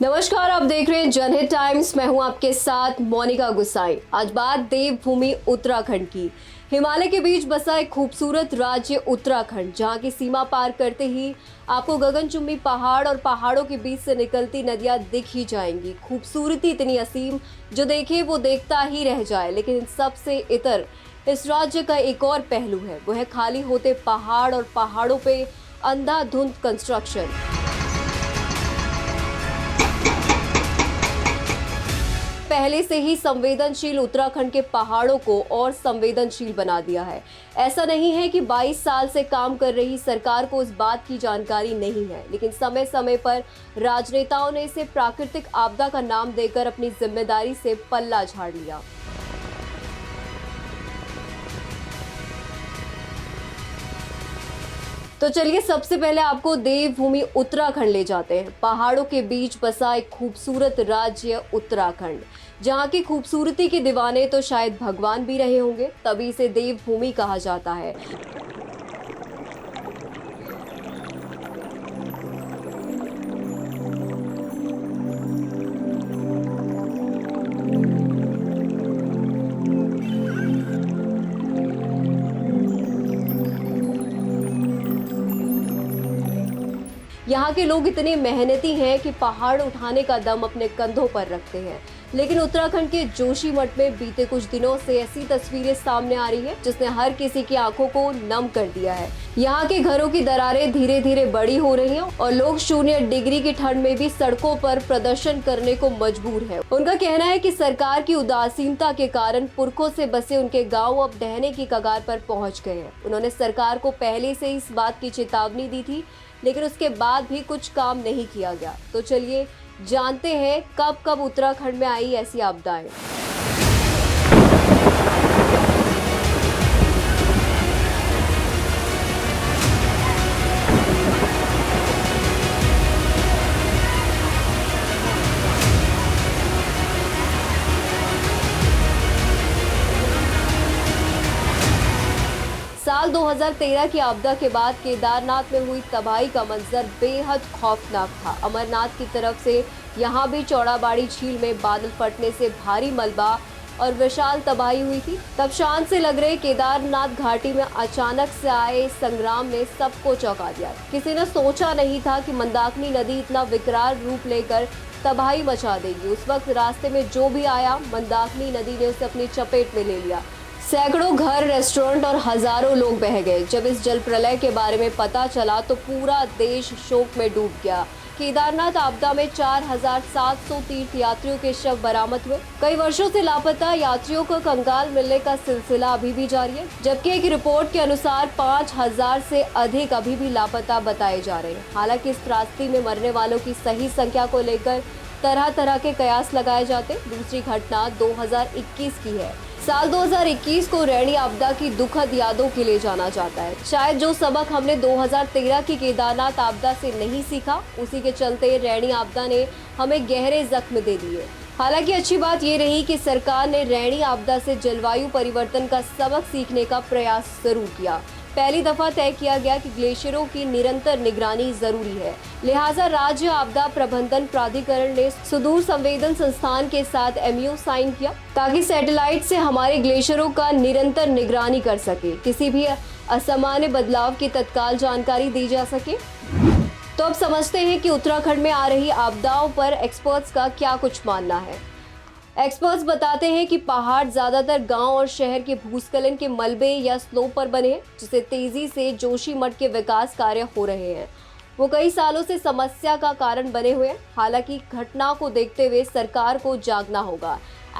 नमस्कार, आप देख रहे हैं जनहित टाइम्स। मैं हूं आपके साथ मोनिका गुसाई। आज बात देवभूमि उत्तराखंड की। हिमालय के बीच बसा एक खूबसूरत राज्य उत्तराखंड, जहां की सीमा पार करते ही आपको गगनचुंबी पहाड़ और पहाड़ों के बीच से निकलती नदियां दिख ही जाएंगी। खूबसूरती इतनी असीम, जो देखे वो देखता ही रह जाए। लेकिन इन सबसे इतर इस राज्य का एक और पहलू है, वो है खाली होते पहाड़ और पहाड़ों पे अंधाधुंध कंस्ट्रक्शन। पहले से ही संवेदनशील उत्तराखंड के पहाड़ों को और संवेदनशील बना दिया है। ऐसा नहीं है कि 22 साल से काम कर रही सरकार को इस बात की जानकारी नहीं है, लेकिन समय समय पर राजनेताओं ने इसे प्राकृतिक आपदा का नाम देकर अपनी जिम्मेदारी से पल्ला झाड़ लिया। तो चलिए सबसे पहले आपको देवभूमि उत्तराखंड ले जाते हैं। पहाड़ों के बीच बसा एक खूबसूरत राज्य उत्तराखंड, जहाँ की खूबसूरती के दीवाने तो शायद भगवान भी रहे होंगे, तभी इसे देवभूमि कहा जाता है। यहाँ के लोग इतने मेहनती हैं कि पहाड़ उठाने का दम अपने कंधों पर रखते हैं। लेकिन उत्तराखंड के जोशीमठ में बीते कुछ दिनों से ऐसी तस्वीरें सामने आ रही हैं, जिसने हर किसी की आंखों को नम कर दिया है। यहाँ के घरों की दरारें धीरे धीरे बड़ी हो रही हैं और लोग 0 डिग्री की ठंड में भी सड़कों पर प्रदर्शन करने को मजबूर है। उनका कहना है कि सरकार की उदासीनता के कारण पुरखों से बसे उनके गाँव अब ढहने की कगार पर पहुँच गए हैं। उन्होंने सरकार को पहले से इस बात की चेतावनी दी थी, लेकिन उसके बाद भी कुछ काम नहीं किया गया। तो चलिए जानते हैं कब कब उत्तराखंड में आई ऐसी आपदाएं। साल 2013 की आपदा के बाद केदारनाथ में हुई तबाही का मंजर बेहद खौफनाक था। अमरनाथ की तरफ से यहाँ भी चौड़ाबाड़ी झील में बादल फटने से भारी मलबा और विशाल तबाही हुई थी। तब शांत से लग रहे केदारनाथ घाटी में अचानक से आए संग्राम ने सबको चौंका दिया। किसी ने सोचा नहीं था कि मंदाकिनी नदी इतना विकराल रूप लेकर तबाही मचा देगी। उस वक्त रास्ते में जो भी आया, मंदाकिनी नदी ने उसे अपनी चपेट में ले लिया। सैकड़ों घर, रेस्टोरेंट और हजारों लोग बह गए। जब इस जल प्रलय के बारे में पता चला तो पूरा देश शोक में डूब गया। केदारनाथ आपदा में 4700 तीर्थयात्रियों के शव बरामद हुए। कई वर्षों से लापता यात्रियों को कंगाल मिलने का सिलसिला अभी भी जारी है, जबकि एक रिपोर्ट के अनुसार 5000 से अधिक अभी भी लापता बताए जा रहे हैं। हालांकि इस त्रासदी में मरने वालों की सही संख्या को लेकर तरह तरह के कयास लगाए जाते। दूसरी घटना 2021 की है। साल 2021 को रैणी आपदा की दुखद यादों के लिए जाना जाता है। शायद जो सबक हमने 2013 की केदारनाथ आपदा से नहीं सीखा, उसी के चलते रैणी आपदा ने हमें गहरे जख्म दे दिए। हालांकि अच्छी बात ये रही कि सरकार ने रैणी आपदा से जलवायु परिवर्तन का सबक सीखने का प्रयास जरूर किया। पहली दफा तय किया गया कि ग्लेशियरों की निरंतर निगरानी जरूरी है। लिहाजा राज्य आपदा प्रबंधन प्राधिकरण ने सुदूर संवेदन संस्थान के साथ MOU साइन किया, ताकि सैटेलाइट से हमारे ग्लेशियरों का निरंतर निगरानी कर सके, किसी भी असामान्य बदलाव की तत्काल जानकारी दी जा सके। तो अब समझते हैं कि उत्तराखंड में आ रही आपदाओं पर एक्सपर्ट्स का क्या कुछ मानना है। एक्सपर्ट्स बताते हैं कि पहाड़ ज्यादातर गांव और शहर के भूस्खलन के मलबे या स्लोप पर बने हैं, जिससे तेजी से जोशीमठ के विकास कार्य हो रहे हैं। वो कई सालों से समस्या का कारण बने हुए हैं। हालांकि घटना को देखते हुए सरकार को जागना होगा,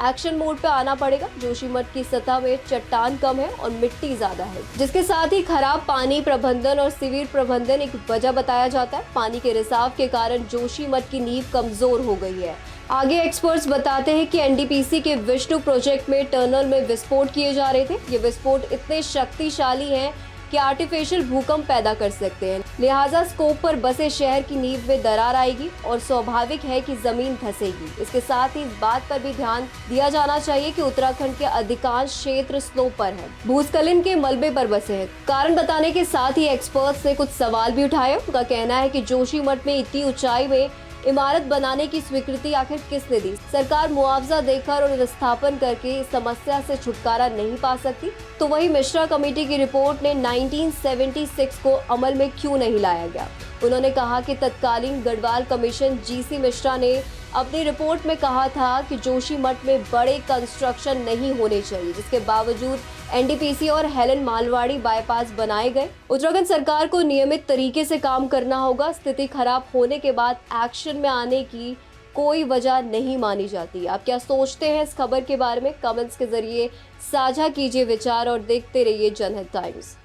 एक्शन मोड पे आना पड़ेगा। जोशीमठ की सतह में चट्टान कम है और मिट्टी ज्यादा है, जिसके साथ ही खराब पानी प्रबंधन और सीवर प्रबंधन एक वजह बताया जाता है। पानी के रिसाव के कारण जोशीमठ की नींव कमजोर हो गई है। आगे एक्सपर्ट्स बताते हैं कि NDPC के विष्णु प्रोजेक्ट में टनल में विस्फोट किए जा रहे थे। ये विस्फोट इतने शक्तिशाली हैं कि आर्टिफिशियल भूकंप पैदा कर सकते हैं। लिहाजा स्कोप पर बसे शहर की नींव में दरार आएगी और स्वाभाविक है कि जमीन धंसेगी। इसके साथ ही इस बात पर भी ध्यान दिया जाना चाहिए कि उत्तराखंड के अधिकांश क्षेत्र स्लोप पर है, भूस्खलन के मलबे पर बसे हैं। कारण बताने के साथ ही एक्सपर्ट्स ने कुछ सवाल भी उठाए। उनका कहना है कि जोशीमठ में इतनी ऊंचाई में इमारत बनाने की स्वीकृति आखिर किसने दी? सरकार मुआवजा देकर और विस्थापन करके इस समस्या से छुटकारा नहीं पा सकती? तो वही मिश्रा कमेटी की रिपोर्ट ने 1976 को अमल में क्यों नहीं लाया गया? उन्होंने कहा कि तत्कालीन गढ़वाल कमीशन जीसी मिश्रा ने अपनी रिपोर्ट में कहा था कि जोशीमठ में बड़े कंस्ट्रक्शन नहीं होने चाहिए, जिसके बावजूद एनडीपीसी और हेलन मालवाड़ी बाईपास बनाए गए। उत्तराखंड सरकार को नियमित तरीके से काम करना होगा। स्थिति खराब होने के बाद एक्शन में आने की कोई वजह नहीं मानी जाती। आप क्या सोचते हैं इस खबर के बारे में? कमेंट्स के जरिए साझा कीजिए विचार और देखते रहिए जनहित टाइम्स।